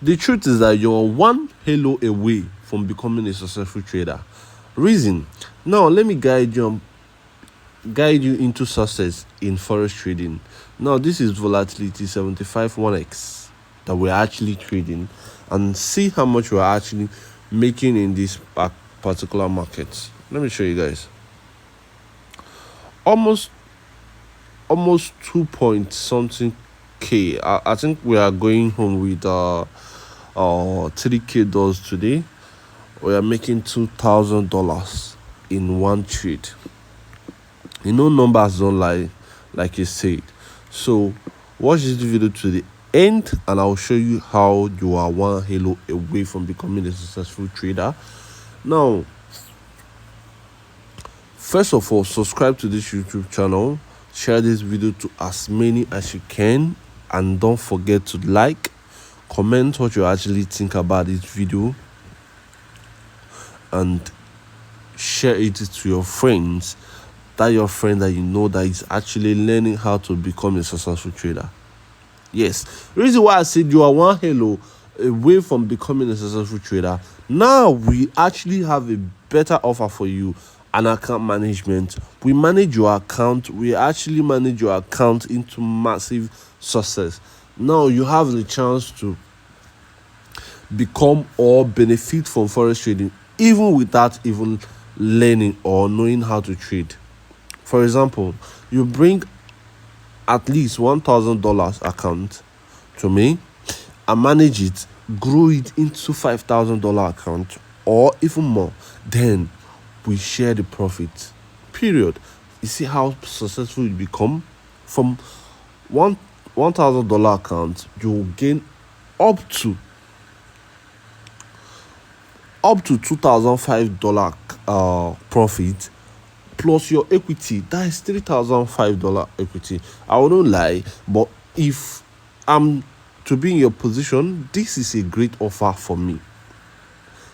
The truth is that you're one halo away from becoming a successful trader. Reason. Now let me guide you into success in forex trading. Now this is volatility 75 1x that we're actually trading, and see how much we're actually making in this particular market. Let me show you guys. Almost 2 point something k. I think we are going home with 3k dollars today. We are making $2,000 in one trade. Numbers don't lie, like you said. So watch this video to the end, and I'll show you how you are one halo away from becoming a successful trader. Now, first of all, subscribe to this YouTube channel, share this video to as many as you can, and don't forget to like, comment what you actually think about this video, and share it to your friends, your friend that you know that is actually learning how to become a successful trader. Yes, the reason why I said you are one halo away from becoming a successful trader. Now we actually have a better offer for you, an account management. We manage your account. We actually manage your account into massive success. Now you have the chance to become or benefit from forex trading even without even learning or knowing how to trade. For example, you bring at least $1,000 account to me, and manage it, grow it into $5,000 account or even more. Then we share the profit. Period. You see how successful you become? From $1,000 account, you will gain up to $2,005 profit, plus your equity. That is $3,005 equity. I wouldn't lie, but if I'm to be in your position, this is a great offer for me.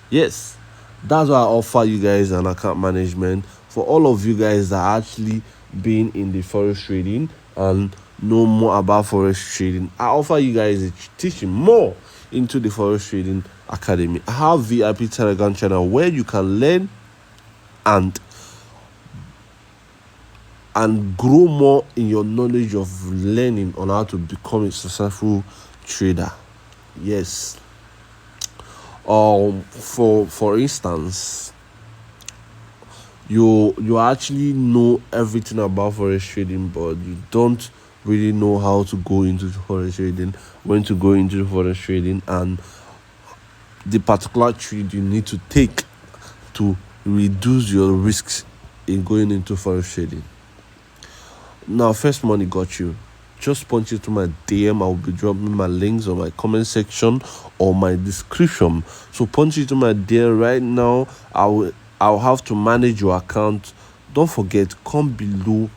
Yes, that's why I offer you guys an account management. For all of you guys that are actually been in the forex trading and know more about forex trading, I offer you guys a teaching more into the forex trading academy. I have VIP Telegram channel where you can learn and grow more in your knowledge of learning on how to become a successful trader. Yes. For instance, you actually know everything about forex trading, but you don't really know how to go into forex trading, when to go into forex trading, and the particular trade you need to take to reduce your risks in going into forex trading. Now, First Money got you. Just punch it to my DM. I'll be dropping my links on my comment section or my description. So punch it to my DM right now. I'll have to manage your account. Don't forget, don't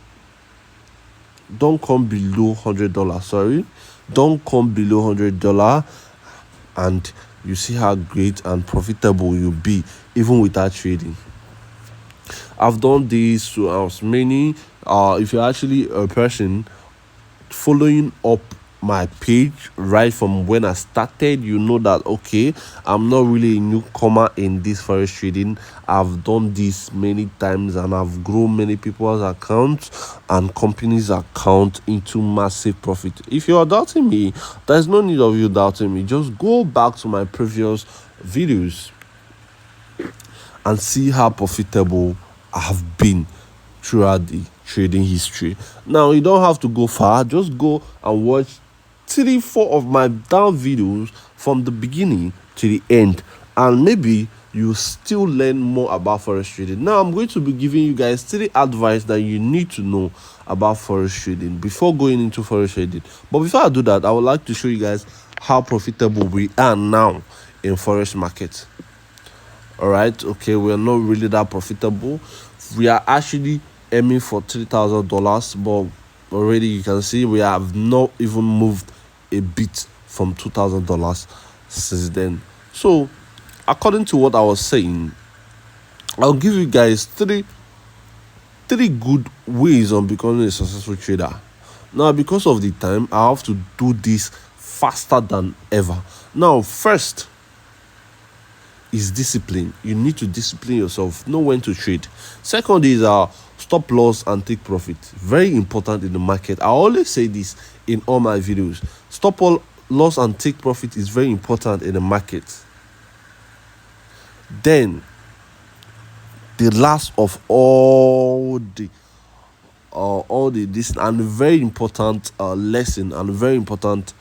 come below $100. Sorry, don't come below $100, and you see how great and profitable you'll be even without trading. I've done this to as many. If you're actually a person following up my page right from when I started, you know that okay, I'm not really a newcomer in this forex trading. I've done this many times, and I've grown many people's accounts and companies' account into massive profit. If you're doubting me, there's no need of you doubting me. Just go back to my previous videos and see how profitable I've been throughout the trading history. Now, you don't have to go far. Just go and watch 3-4 of my down videos from the beginning to the end, and maybe you still learn more about forex trading. Now, I'm going to be giving you guys 3 advice that you need to know about forex trading before going into forex trading. But before I do that, I would like to show you guys how profitable we are now in forex market. All right, okay, we are not really that profitable. We are actually aiming for $3,000, but already you can see we have not even moved a bit from $2,000 since then. So according to what I was saying, I'll give you guys three good ways on becoming a successful trader. Now, because of the time, I have to do this faster than ever. Now, first is discipline. You need to discipline yourself, know when to trade. Second is stop loss and take profit. Very important in the market. I always say this in all my videos. Stop all loss and take profit is very important in the market. Then the last of all the this and very important lesson and very important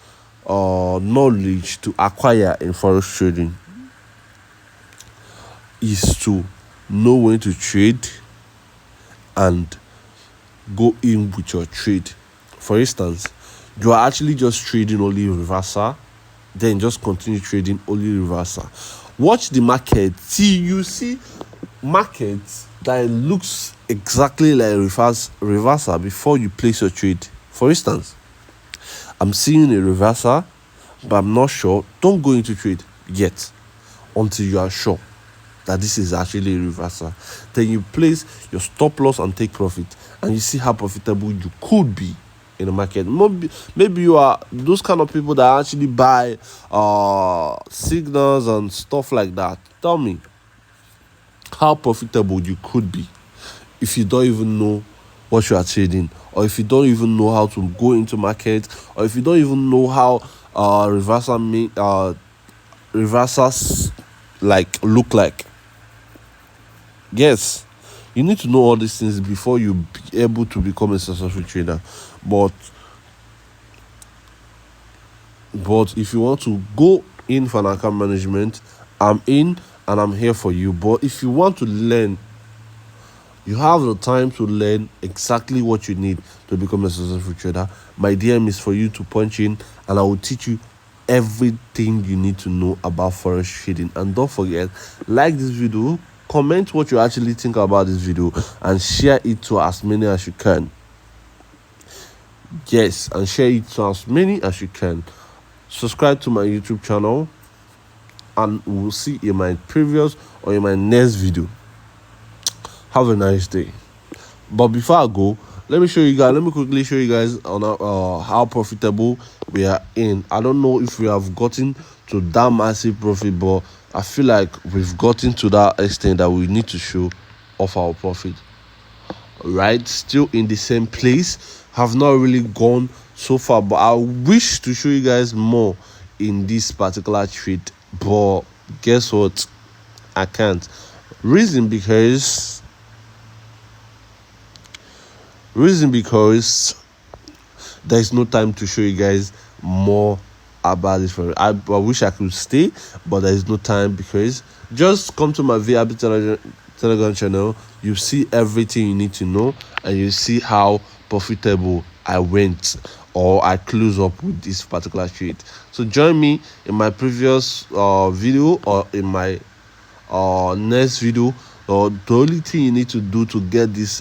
knowledge to acquire in forex trading is to know when to trade and go in with your trade. For instance, you are actually just trading only reversal, then just continue trading only reversal. Watch the market till you see markets that looks exactly like reversal before you place your trade. For instance, I'm seeing a reversal, but I'm not sure. Don't go into trade yet until you are sure that this is actually a reversal. Then you place your stop loss and take profit, and you see how profitable you could be in the market. Maybe you are those kind of people that actually buy signals and stuff like that. Tell me how profitable you could be if you don't even know what you are trading, or if you don't even know how to go into market, or if you don't even know how reversals like look like. Yes, you need to know all these things before you be able to become a successful trader. But if you want to go in for an account management, I'm in and I'm here for you. But if you want to learn, you have the time to learn exactly what you need to become a successful trader. My DM is for you to punch in, and I will teach you everything you need to know about forex trading. And don't forget, like this video, comment what you actually think about this video, and share it to as many as you can. Yes, and share it to as many as you can. Subscribe to my YouTube channel, and we'll see in my previous or in my next video. Have a nice day. But before I go, let me quickly show you guys on how profitable we are in. I don't know if we have gotten to that massive profit, but I feel like we've gotten to that extent that we need to show off our profit. Right, still in the same place, have not really gone so far, but I wish to show you guys more in this particular trade, but guess what, I can't. Reason because there's no time to show you guys more about this. I wish I could stay, but there is no time, because just come to my VIP Telegram channel. You see everything you need to know, and you see how profitable I went or I close up with this particular trade. So join me in my previous video or in my next video. The only thing you need to do to get this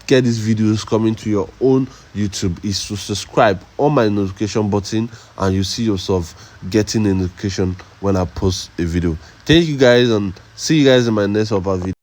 these videos coming to your own YouTube is to subscribe on my notification button, and you see yourself getting a notification when I post a video. Thank you guys, and see you guys in my next video.